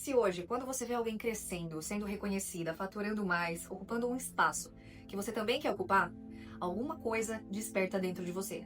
Se hoje, quando você vê alguém crescendo, sendo reconhecida, faturando mais, ocupando um espaço que você também quer ocupar, alguma coisa desperta dentro de você.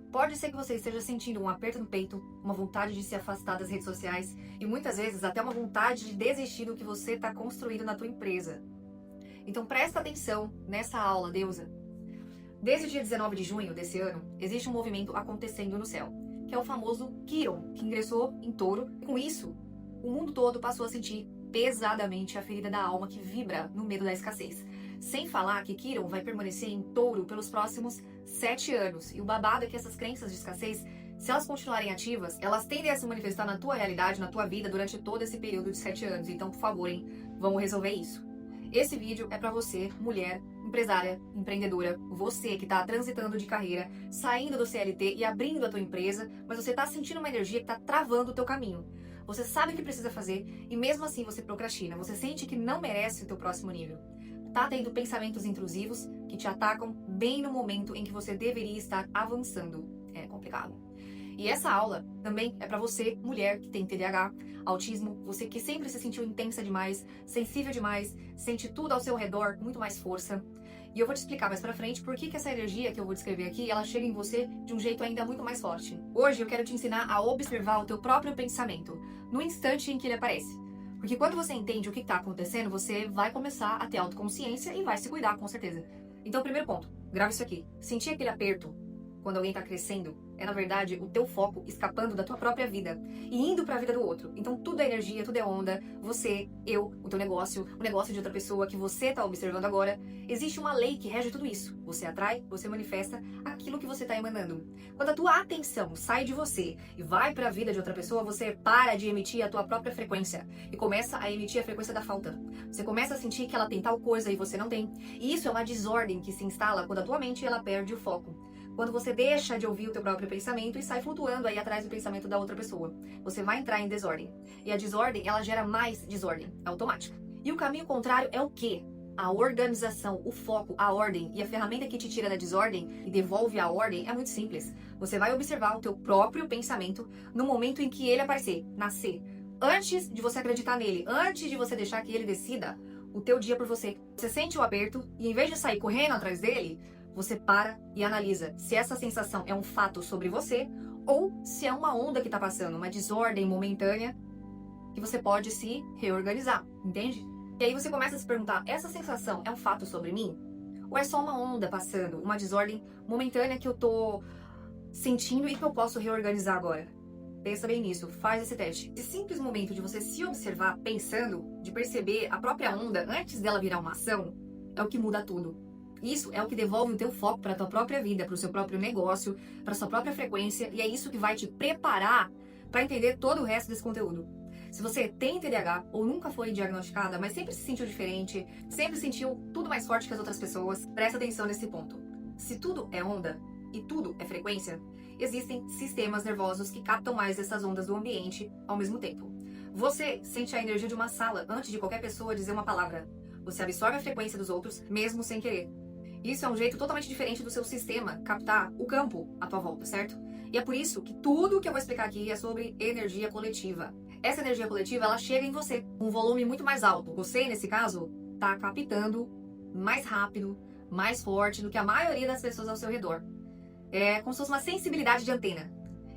Pode ser que você esteja sentindo um aperto no peito, uma vontade de se afastar das redes sociais e muitas vezes até uma vontade de desistir do que você está construindo na tua empresa. Então presta atenção nessa aula, deusa. Desde o dia 19 de junho desse ano, existe um movimento acontecendo no céu, que é o famoso Quiron, que ingressou em Touro. Com isso, o mundo todo passou a sentir pesadamente a ferida da alma que vibra no medo da escassez. Sem falar que Quiron vai permanecer em Touro pelos próximos 7 anos. E o babado é que essas crenças de escassez, se elas continuarem ativas, elas tendem a se manifestar na tua realidade, na tua vida, durante todo esse período de 7 anos. Então, por favor, vamos resolver isso. Esse vídeo é para você, mulher, empresária, empreendedora, você que está transitando de carreira, saindo do CLT e abrindo a tua empresa, mas você está sentindo uma energia que está travando o teu caminho. Você sabe o que precisa fazer e mesmo assim você procrastina, você sente que não merece o teu próximo nível. Tá tendo pensamentos intrusivos que te atacam bem no momento em que você deveria estar avançando. É complicado. E essa aula também é para você, mulher que tem TDAH, autismo, você que sempre se sentiu intensa demais, sensível demais, sente tudo ao seu redor com muito mais força. E eu vou te explicar mais pra frente por que essa energia que eu vou descrever aqui, ela chega em você de um jeito ainda muito mais forte. Hoje eu quero te ensinar a observar o teu próprio pensamento no instante em que ele aparece. Porque quando você entende o que está acontecendo, você vai começar a ter autoconsciência e vai se cuidar, com certeza. Então, primeiro ponto, grava isso aqui. Sentir aquele aperto quando alguém está crescendo, é na verdade o teu foco escapando da tua própria vida e indo para a vida do outro. Então tudo é energia, tudo é onda, você, eu, o teu negócio, o negócio de outra pessoa que você está observando agora. Existe uma lei que rege tudo isso. Você atrai, você manifesta aquilo que você está emanando. Quando a tua atenção sai de você e vai para a vida de outra pessoa, você para de emitir a tua própria frequência e começa a emitir a frequência da falta. Você começa a sentir que ela tem tal coisa e você não tem. E isso é uma desordem que se instala quando a tua mente ela perde o foco. Quando você deixa de ouvir o teu próprio pensamento e sai flutuando aí atrás do pensamento da outra pessoa, você vai entrar em desordem. E a desordem, ela gera mais desordem, é automática. E o caminho contrário é o quê? A organização, o foco, a ordem. E a ferramenta que te tira da desordem e devolve a ordem é muito simples. Você vai observar o teu próprio pensamento no momento em que ele aparecer, nascer. Antes de você acreditar nele, antes de você deixar que ele decida o teu dia por você. Você sente o aperto e em vez de sair correndo atrás dele, você para e analisa se essa sensação é um fato sobre você ou se é uma onda que está passando, uma desordem momentânea que você pode se reorganizar, entende? E aí você começa a se perguntar, essa sensação é um fato sobre mim? Ou é só uma onda passando, uma desordem momentânea que eu tô sentindo e que eu posso reorganizar agora? Pensa bem nisso, faz esse teste. Esse simples momento de você se observar pensando, de perceber a própria onda antes dela virar uma ação, é o que muda tudo. Isso é o que devolve o teu foco para a tua própria vida, para o seu próprio negócio, para a sua própria frequência, e é isso que vai te preparar para entender todo o resto desse conteúdo. Se você tem TDAH ou nunca foi diagnosticada, mas sempre se sentiu diferente, sempre sentiu tudo mais forte que as outras pessoas, presta atenção nesse ponto. Se tudo é onda e tudo é frequência, existem sistemas nervosos que captam mais essas ondas do ambiente ao mesmo tempo. Você sente a energia de uma sala antes de qualquer pessoa dizer uma palavra. Você absorve a frequência dos outros, mesmo sem querer. Isso é um jeito totalmente diferente do seu sistema captar o campo à tua volta, certo? E é por isso que tudo que eu vou explicar aqui é sobre energia coletiva. Essa energia coletiva, ela chega em você, com um volume muito mais alto. Você, nesse caso, tá captando mais rápido, mais forte do que a maioria das pessoas ao seu redor. É como se fosse uma sensibilidade de antena.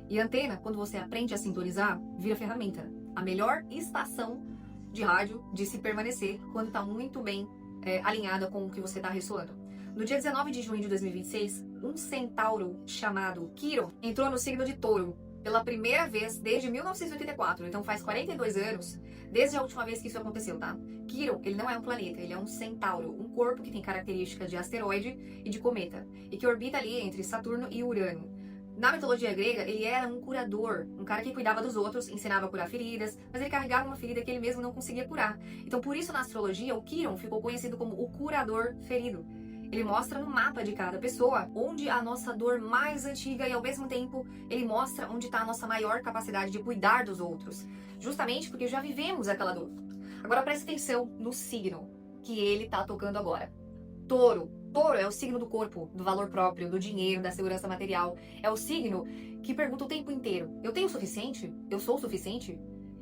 E antena, quando você aprende a sintonizar, vira ferramenta. A melhor estação de rádio de se permanecer quando está muito bem alinhada com o que você está ressoando. No dia 19 de junho de 2026, um centauro chamado Quiron entrou no signo de Touro pela primeira vez desde 1984, então faz 42 anos desde a última vez que isso aconteceu, tá? Quiron, ele não é um planeta, ele é um centauro, um corpo que tem características de asteroide e de cometa, e que orbita ali entre Saturno e Urano. Na mitologia grega, ele era um curador, um cara que cuidava dos outros, ensinava a curar feridas, mas ele carregava uma ferida que ele mesmo não conseguia curar. Então, por isso, na astrologia, o Quiron ficou conhecido como o curador ferido. Ele mostra no mapa de cada pessoa onde a nossa dor mais antiga e, ao mesmo tempo, ele mostra onde está a nossa maior capacidade de cuidar dos outros. Justamente porque já vivemos aquela dor. Agora, preste atenção no signo que ele está tocando agora. Touro. Touro é o signo do corpo, do valor próprio, do dinheiro, da segurança material. É o signo que pergunta o tempo inteiro: eu tenho o suficiente? Eu sou o suficiente?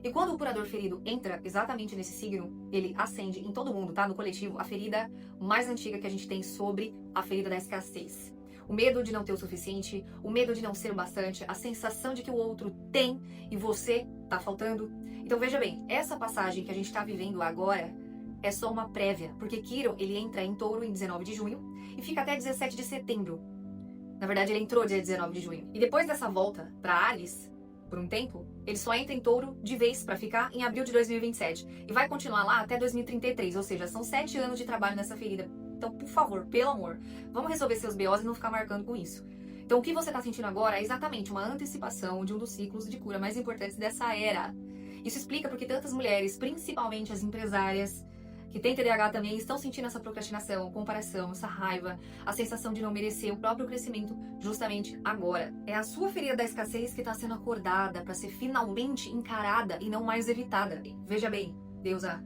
E quando o curador ferido entra exatamente nesse signo, ele acende em todo mundo, tá? No coletivo, a ferida mais antiga que a gente tem sobre a ferida da escassez. O medo de não ter o suficiente, o medo de não ser o bastante, a sensação de que o outro tem e você tá faltando. Então veja bem, essa passagem que a gente tá vivendo agora é só uma prévia, porque Quiron, ele entra em Touro em 19 de junho e fica até 17 de setembro. Na verdade, ele entrou dia 19 de junho. E depois dessa volta para Áries, por um tempo, ele só entra em Touro de vez para ficar em abril de 2027 e vai continuar lá até 2033, ou seja, são 7 anos de trabalho nessa ferida. Então, por favor, pelo amor, vamos resolver seus BOs e não ficar marcando com isso. Então, o que você está sentindo agora é exatamente uma antecipação de um dos ciclos de cura mais importantes dessa era. Isso explica porque tantas mulheres, principalmente as empresárias, que têm TDAH também, estão sentindo essa procrastinação, comparação, essa raiva, a sensação de não merecer o próprio crescimento justamente agora. É a sua ferida da escassez que está sendo acordada para ser finalmente encarada e não mais evitada. Veja bem, deusa,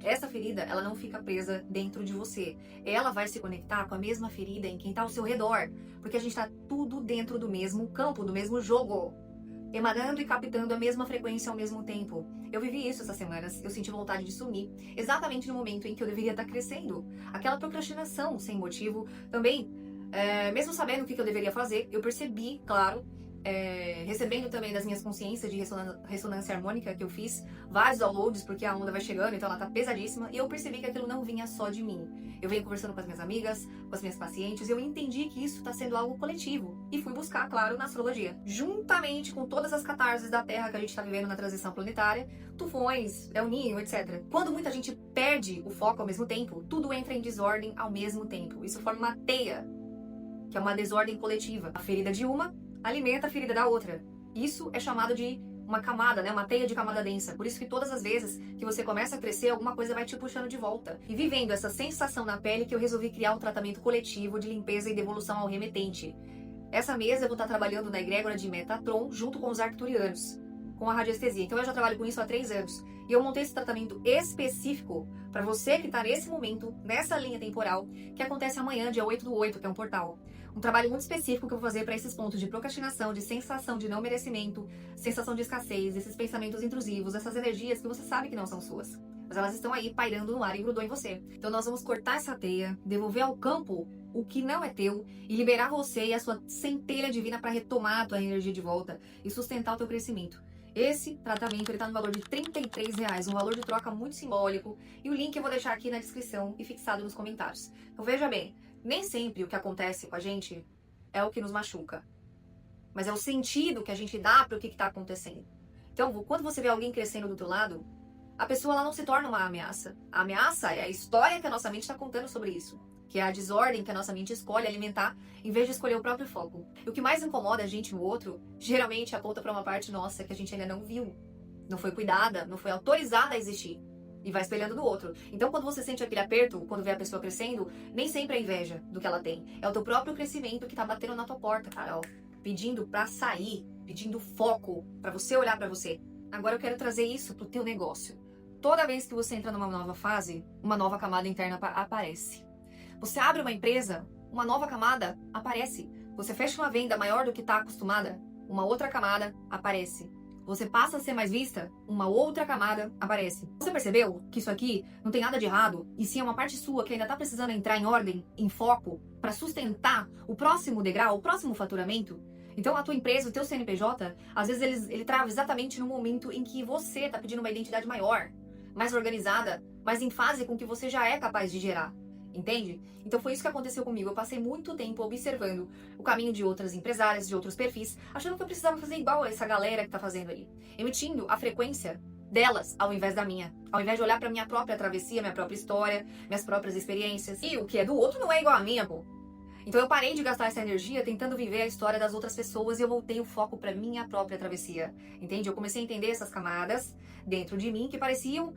essa ferida, ela não fica presa dentro de você. Ela vai se conectar com a mesma ferida em quem está ao seu redor. Porque a gente está tudo dentro do mesmo campo, do mesmo jogo. Emanando e captando a mesma frequência ao mesmo tempo. Eu vivi isso essas semanas. Eu senti vontade de sumir. Exatamente no momento em que eu deveria estar crescendo. Aquela procrastinação sem motivo. Também, mesmo sabendo o que eu deveria fazer, eu percebi, claro, recebendo também das minhas consciências de ressonância harmônica que eu fiz, vários downloads, porque a onda vai chegando, então ela tá pesadíssima, e eu percebi que aquilo não vinha só de mim. Eu venho conversando com as minhas amigas, com as minhas pacientes, e eu entendi que isso tá sendo algo coletivo, e fui buscar, claro, na astrologia. Juntamente com todas as catarses da Terra que a gente tá vivendo na transição planetária, tufões, El Niño, etc. Quando muita gente perde o foco ao mesmo tempo, tudo entra em desordem ao mesmo tempo. Isso forma uma teia, que é uma desordem coletiva. A ferida de uma alimenta a ferida da outra. Isso é chamado de uma camada, né? Uma teia de camada densa. Por isso que todas as vezes que você começa a crescer, alguma coisa vai te puxando de volta. E vivendo essa sensação na pele que eu resolvi criar um tratamento coletivo de limpeza e devolução ao remetente. Essa mês eu vou estar trabalhando na egrégora de Metatron junto com os arcturianos, com a radiestesia. Então eu já trabalho com isso há 3 anos. E eu montei esse tratamento específico para você que está nesse momento, nessa linha temporal, que acontece amanhã, dia 8/8, que é um portal. Um trabalho muito específico que eu vou fazer para esses pontos de procrastinação, de sensação de não merecimento, sensação de escassez, esses pensamentos intrusivos, essas energias que você sabe que não são suas. Mas elas estão aí pairando no ar e grudou em você. Então nós vamos cortar essa teia, devolver ao campo o que não é teu e liberar você e a sua centelha divina para retomar a tua energia de volta e sustentar o teu crescimento. Esse tratamento está no valor de R$33, um valor de troca muito simbólico, e o link eu vou deixar aqui na descrição e fixado nos comentários. Então veja bem, nem sempre o que acontece com a gente é o que nos machuca, mas é o sentido que a gente dá para o que está acontecendo. Então, quando você vê alguém crescendo do teu lado, a pessoa ela não se torna uma ameaça. A ameaça é a história que a nossa mente está contando sobre isso, que é a desordem que a nossa mente escolhe alimentar em vez de escolher o próprio foco. E o que mais incomoda a gente no outro, geralmente aponta para uma parte nossa que a gente ainda não viu, não foi cuidada, não foi autorizada a existir. E vai espelhando no outro. Então, quando você sente aquele aperto, quando vê a pessoa crescendo, nem sempre é inveja do que ela tem. É o teu próprio crescimento que tá batendo na tua porta, cara, ó. Pedindo pra sair, pedindo foco, pra você olhar pra você. Agora eu quero trazer isso pro teu negócio. Toda vez que você entra numa nova fase, uma nova camada interna aparece. Você abre uma empresa, uma nova camada aparece. Você fecha uma venda maior do que tá acostumada, uma outra camada aparece. Você passa a ser mais vista, uma outra camada aparece. Você percebeu que isso aqui não tem nada de errado, e sim é uma parte sua que ainda tá precisando entrar em ordem, em foco, para sustentar o próximo degrau, o próximo faturamento? Então a tua empresa, o teu CNPJ, às vezes ele trava exatamente no momento em que você tá pedindo uma identidade maior, mais organizada, mais em fase com o que você já é capaz de gerar. Entende? Então foi isso que aconteceu comigo. Eu passei muito tempo observando o caminho de outras empresárias, de outros perfis, achando que eu precisava fazer igual a essa galera que tá fazendo ali, emitindo a frequência delas ao invés da minha, ao invés de olhar pra minha própria travessia, minha própria história, minhas próprias experiências. E o que é do outro não é igual a minha, pô. Então eu parei de gastar essa energia tentando viver a história das outras pessoas e eu voltei o foco para minha própria travessia, entende? Eu comecei a entender essas camadas dentro de mim que pareciam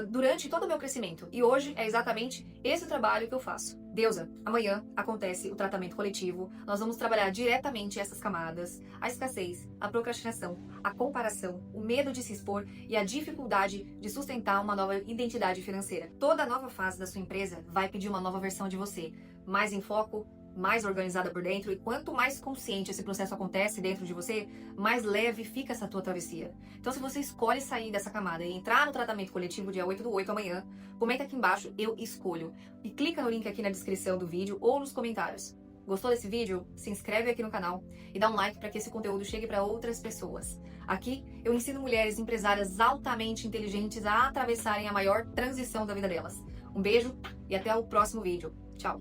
durante todo o meu crescimento. E hoje é exatamente esse o trabalho que eu faço. Deusa, amanhã acontece o tratamento coletivo. Nós vamos trabalhar diretamente essas camadas, a escassez, a procrastinação, a comparação, o medo de se expor e a dificuldade de sustentar uma nova identidade financeira. Toda nova fase da sua empresa vai pedir uma nova versão de você, mais em foco, mais organizada por dentro, e quanto mais consciente esse processo acontece dentro de você, mais leve fica essa tua travessia. Então, se você escolhe sair dessa camada e entrar no tratamento coletivo dia 8/8 amanhã, comenta aqui embaixo, eu escolho. E clica no link aqui na descrição do vídeo ou nos comentários. Gostou desse vídeo? Se inscreve aqui no canal e dá um like para que esse conteúdo chegue para outras pessoas. Aqui eu ensino mulheres empresárias altamente inteligentes a atravessarem a maior transição da vida delas. Um beijo e até o próximo vídeo. Tchau!